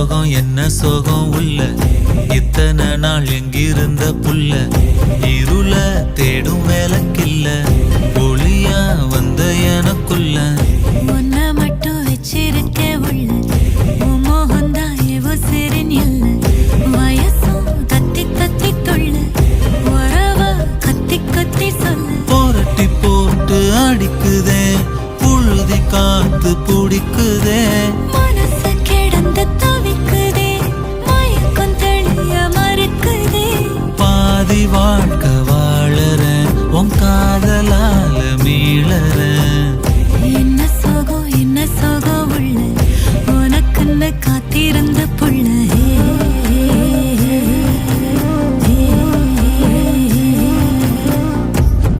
சோகம் என்ன சோகம் உள்ள இத்தனை நாள் எங்கிருந்த புல்ல இருள தேடும் வேலைக்கில்ல ஒளியா வந்த எனக்குள்ள உன்னை மட்டும் வச்சிருக்க உள்ள உன் மோகந்தான் எவோ சிறின் எல்ல வயசும் கத்தி கத்தி தொள்ள உறவ கத்தி கத்தி சொல்ல போரட்டி போட்டு அடிக்குதே புழுதி காத்து பிடிக்குதே